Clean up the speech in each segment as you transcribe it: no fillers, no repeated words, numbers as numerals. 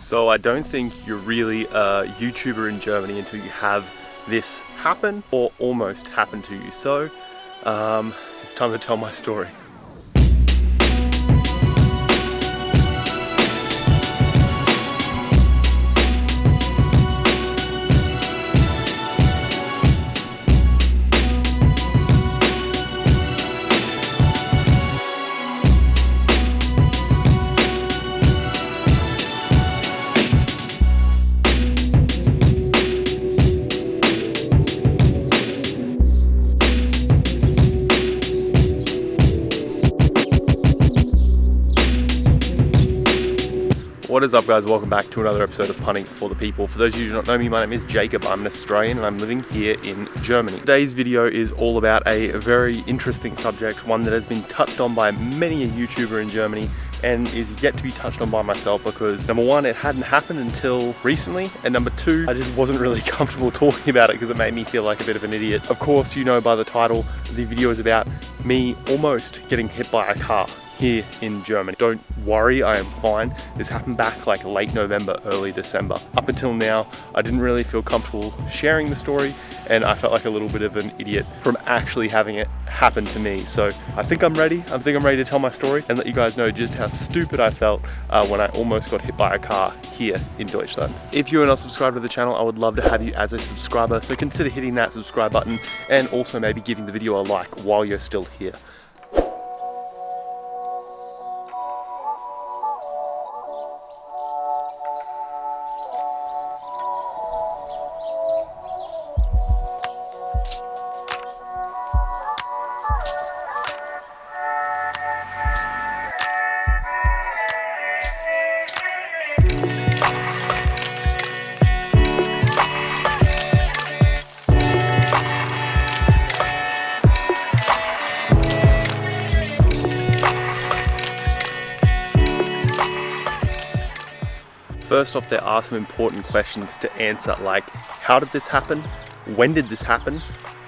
So I don't think you're really a YouTuber in Germany until you have this happen or almost happen to you. So it's time to tell my story. What is up, guys? Welcome back to another episode of Punting for the People. For those of you who do not know me, my name is Jacob. I'm an Australian and I'm living here in Germany. Today's video is all about a very interesting subject, one that has been touched on by many a YouTuber in Germany and is yet to be touched on by myself because number one, it hadn't happened until recently, and number two, I just wasn't really comfortable talking about it because it made me feel like a bit of an idiot. Of course, you know by the title, the video is about me almost getting hit by a car here in Germany. Don't worry, I am fine. This happened back like late November, early December. Up until now, I didn't really feel comfortable sharing the story, and I felt like a little bit of an idiot from actually having it happen to me. So I think I'm ready. I think I'm ready to tell my story and let you guys know just how stupid I felt when I almost got hit by a car here in Deutschland. If you are not subscribed to the channel, I would love to have you as a subscriber, so consider hitting that subscribe button and also maybe giving the video a like while you're still here. First off, there are some important questions to answer, like how did this happen? When did this happen?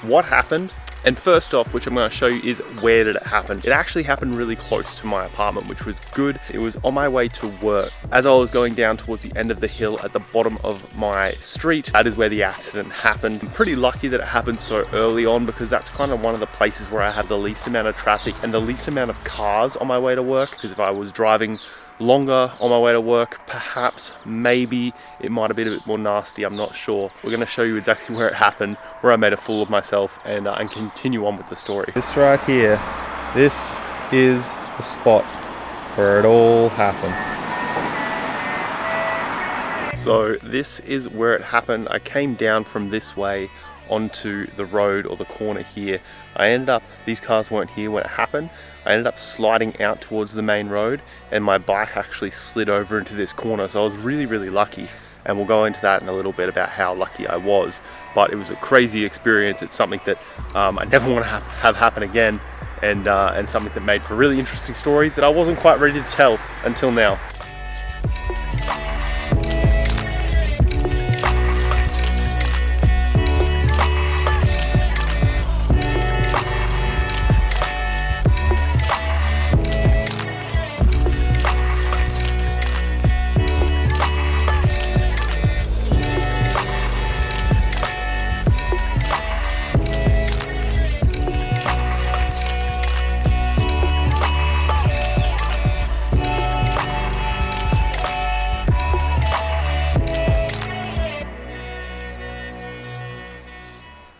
What happened? And first off, which I'm going to show you, is where did it happen? It actually happened really close to my apartment, which was good. It was on my way to work. As I was going down towards the end of the hill at the bottom of my street, that is where the accident happened. I'm pretty lucky that it happened so early on because that's kind of one of the places where I have the least amount of traffic and the least amount of cars on my way to work, because if I was driving longer on my way to work, perhaps, maybe it might have been a bit more nasty, I'm not sure. We're going to show you exactly where it happened, where I made a fool of myself, and continue on with the story. This right here, this is the spot where it all happened. So this is where it happened. I came down from this way onto the road or the corner here. I ended up, these cars weren't here when it happened. I ended up sliding out towards the main road and my bike actually slid over into this corner. So I was really lucky, and we'll go into that in a little bit about how lucky I was. But it was a crazy experience. It's something that I never want to have happen again, and something that made for a really interesting story that I wasn't quite ready to tell until now.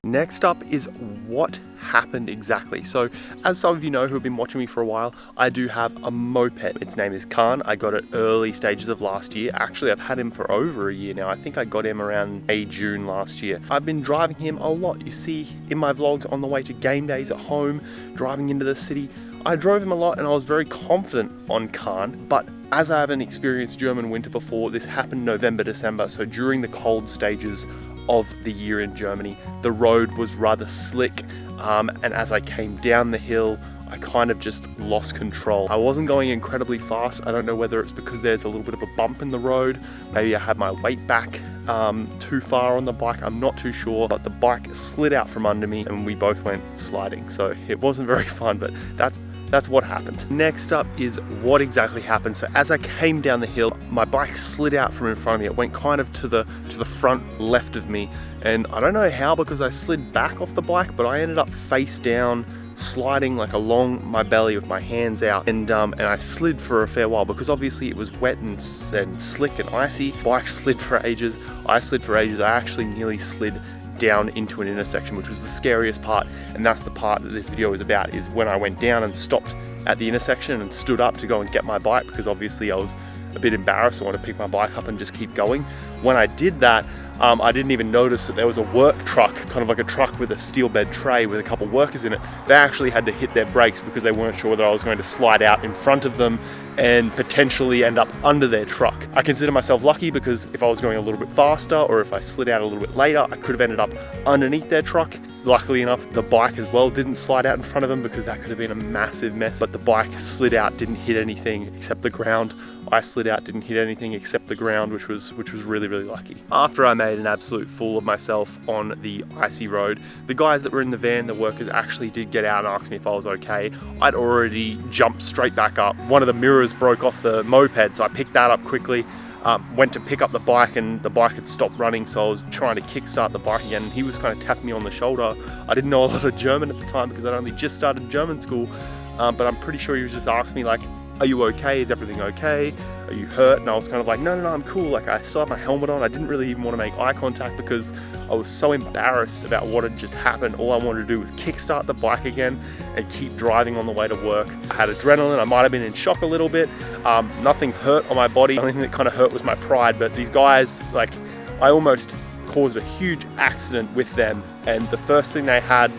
Next up is what happened exactly. So as some of you know who have been watching me for a while, I do have a moped. Its name is Khan. I got it early stages of last year. Actually, I've had him for over a year now. I think I got him around May, June last year. I've been driving him a lot. You see in my vlogs on the way to game days at home, driving into the city, I drove him a lot and I was very confident on Khan, but as I haven't experienced German winter before, this happened November, December, so during the cold stages of the year in Germany, the road was rather slick, and as I came down the hill, I kind of just lost control. I wasn't going incredibly fast. I don't know whether it's because there's a little bit of a bump in the road. Maybe I had my weight back too far on the bike. I'm not too sure, but the bike slid out from under me and we both went sliding. So it wasn't very fun, but that's what happened. Next up is what exactly happened. So as I came down the hill, my bike slid out from in front of me. It went kind of to the front left of me, and I don't know how, because I slid back off the bike, but I ended up face down, sliding like along my belly with my hands out, and I slid for a fair while because obviously it was wet and slick and icy. Bike slid for ages. I slid for ages. I actually nearly slid down into an intersection, which was the scariest part, and that's the part that this video is about, is when I went down and stopped at the intersection and stood up to go and get my bike, because obviously I was a bit embarrassed. I wanted to pick my bike up and just keep going. When I did that, I didn't even notice that there was a work truck, kind of like a truck with a steel bed tray with a couple workers in it. They actually had to hit their brakes because they weren't sure that I was going to slide out in front of them and potentially end up under their truck. I consider myself lucky because if I was going a little bit faster, or if I slid out a little bit later, I could have ended up underneath their truck. Luckily enough, the bike as well didn't slide out in front of them, because that could have been a massive mess. But the bike slid out, didn't hit anything except the ground. I slid out, didn't hit anything except the ground, which was really, really lucky. After I made an absolute fool of myself on the icy road, the guys that were in the van, the workers, actually did get out and ask me if I was okay. I'd already jumped straight back up. One of the mirrors broke off the moped, so I picked that up quickly. Went to pick up the bike, and the bike had stopped running, so I was trying to kickstart the bike again, and he was kind of tapping me on the shoulder. I didn't know a lot of German at the time because I'd only just started German school, but I'm pretty sure he was just asking me like, are you okay? Is everything okay? Are you hurt? And I was kind of like, no, I'm cool. Like, I still have my helmet on. I didn't really even want to make eye contact because I was so embarrassed about what had just happened. All I wanted to do was kickstart the bike again and keep driving on the way to work. I had adrenaline. I might have been in shock a little bit. Nothing hurt on my body. The only thing that kind of hurt was my pride. But these guys, like, I almost caused a huge accident with them. And the first thing they had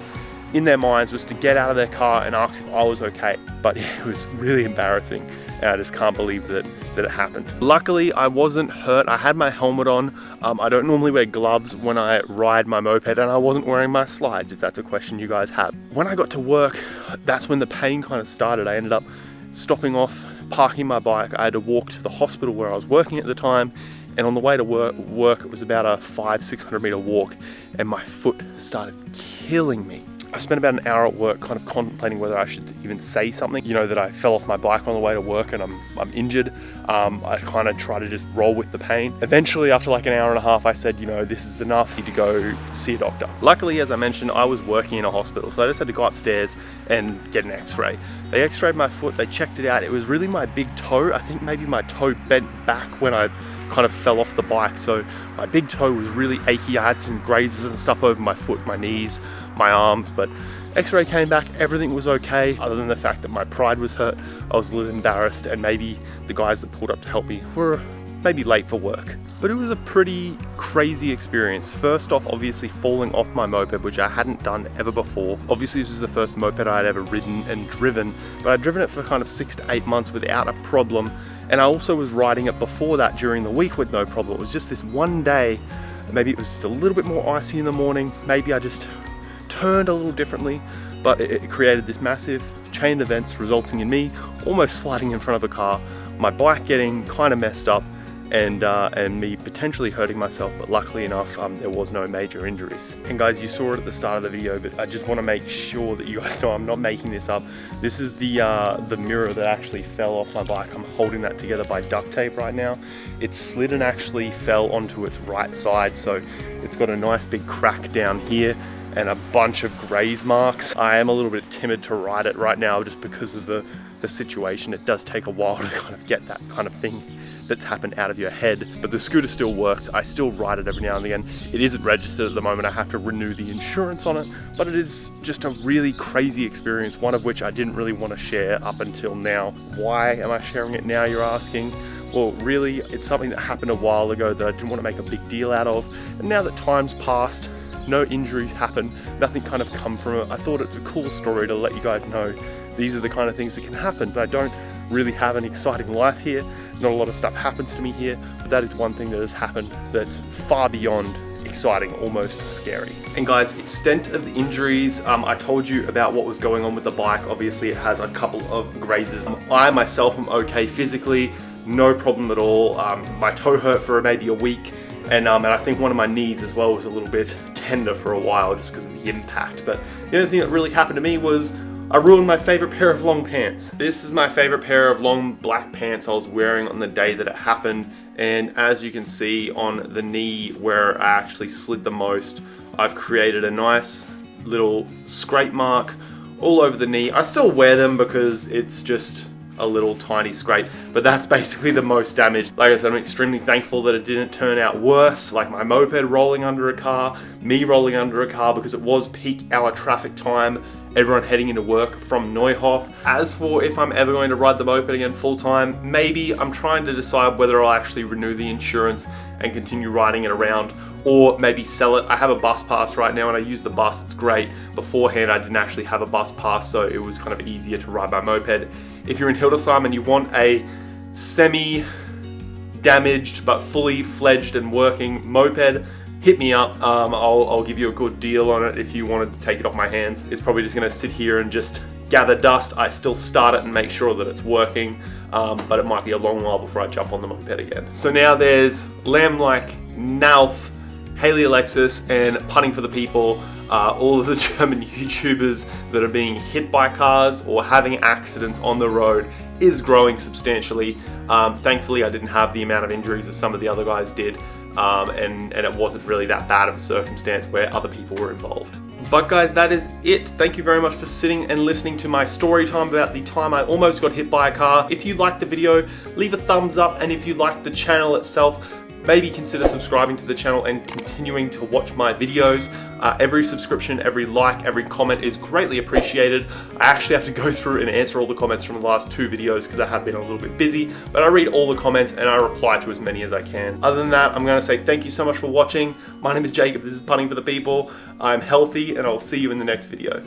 in their minds was to get out of their car and ask if I was okay. But yeah, it was really embarrassing, and I just can't believe that it happened. Luckily, I wasn't hurt. I had my helmet on. I don't normally wear gloves when I ride my moped, and I wasn't wearing my slides, if that's a question you guys have. When I got to work, that's when the pain kind of started. I ended up stopping off, parking my bike. I had to walk to the hospital where I was working at the time, and on the way to work, it was about a 500-600 meter walk, and my foot started killing me. I spent about an hour at work kind of contemplating whether I should even say something, you know, that I fell off my bike on the way to work and I'm injured. I kind of tried to just roll with the pain. Eventually, after like an hour and a half, I said, you know, this is enough, I need to go see a doctor. Luckily, as I mentioned, I was working in a hospital, so I just had to go upstairs and get an x-ray. They x-rayed my foot, they checked it out. It was really my big toe. I think maybe my toe bent back when I kind of fell off the bike, so my big toe was really achy. I had some grazes and stuff over my foot, my knees, my arms, but x-ray came back, everything was okay, other than the fact that my pride was hurt. I was a little embarrassed, and maybe the guys that pulled up to help me were maybe late for work. But it was a pretty crazy experience. First off, obviously falling off my moped, which I hadn't done ever before. Obviously this was the first moped I'd ever ridden and driven, but I'd driven it for kind of 6 to 8 months without a problem. And I also was riding it before that during the week with no problem. It was just this one day, maybe it was just a little bit more icy in the morning, maybe I just turned a little differently, but it created this massive chain of events resulting in me almost sliding in front of a car, my bike getting kind of messed up, and me potentially hurting myself, but luckily enough, there was no major injuries. And guys, you saw it at the start of the video, but I just want to make sure that you guys know I'm not making this up. This is the mirror that actually fell off my bike. I'm holding that together by duct tape right now. It slid and actually fell onto its right side, so it's got a nice big crack down here and a bunch of graze marks. I am a little bit timid to ride it right now just because of the situation. It does take a while to kind of get that kind of thing that's happened out of your head, but the scooter still works. I still ride it every now and again. It isn't registered at the moment. I have to renew the insurance on it, but it is just a really crazy experience, one of which I didn't really want to share up until now. Why am I sharing it now, you're asking? Well, really, it's something that happened a while ago that I didn't want to make a big deal out of, and now that time's passed, no injuries happen, nothing kind of come from it. I thought it's a cool story to let you guys know these are the kind of things that can happen. I don't really have an exciting life here. Not a lot of stuff happens to me here, but that is one thing that has happened that's far beyond exciting, almost scary. And guys, extent of the injuries, I told you about what was going on with the bike. Obviously it has a couple of grazes. I myself am okay physically, no problem at all. My toe hurt for maybe a week, and I think one of my knees as well was a little bit tender for a while just because of the impact. But the only thing that really happened to me was I ruined my favorite pair of long pants. This is my favorite pair of long black pants I was wearing on the day that it happened, and as you can see on the knee where I actually slid the most, I've created a nice little scrape mark all over the knee. I still wear them because it's just a little tiny scrape, but that's basically the most damage. Like I said, I'm extremely thankful that it didn't turn out worse, like my moped rolling under a car, me rolling under a car, because it was peak hour traffic time, everyone heading into work from Neuhof. As for if I'm ever going to ride the moped again full time, maybe. I'm trying to decide whether I'll actually renew the insurance and continue riding it around, or maybe sell it. I have a bus pass right now and I use the bus, it's great. Beforehand I didn't actually have a bus pass, so it was kind of easier to ride my moped. If you're in Hildesheim and you want a semi-damaged but fully fledged and working moped, hit me up. I'll give you a good deal on it if you wanted to take it off my hands. It's probably just gonna sit here and just gather dust. I still start it and make sure that it's working, but it might be a long while before I jump on the moped again. So now there's Lamb-like, Nauf, Haley Alexis, and Punting for the People. All of the German YouTubers that are being hit by cars or having accidents on the road is growing substantially. Thankfully, I didn't have the amount of injuries as some of the other guys did, and it wasn't really that bad of a circumstance where other people were involved. But guys, that is it. Thank you very much for sitting and listening to my story time about the time I almost got hit by a car. If you liked the video, leave a thumbs up, and if you liked the channel itself, maybe consider subscribing to the channel and continuing to watch my videos. Every subscription, every like, every comment is greatly appreciated. I actually have to go through and answer all the comments from the last 2 videos because I have been a little bit busy, but I read all the comments and I reply to as many as I can. Other than that, I'm going to say thank you so much for watching. My name is Jacob, this is Punting for the People. I'm healthy and I'll see you in the next video.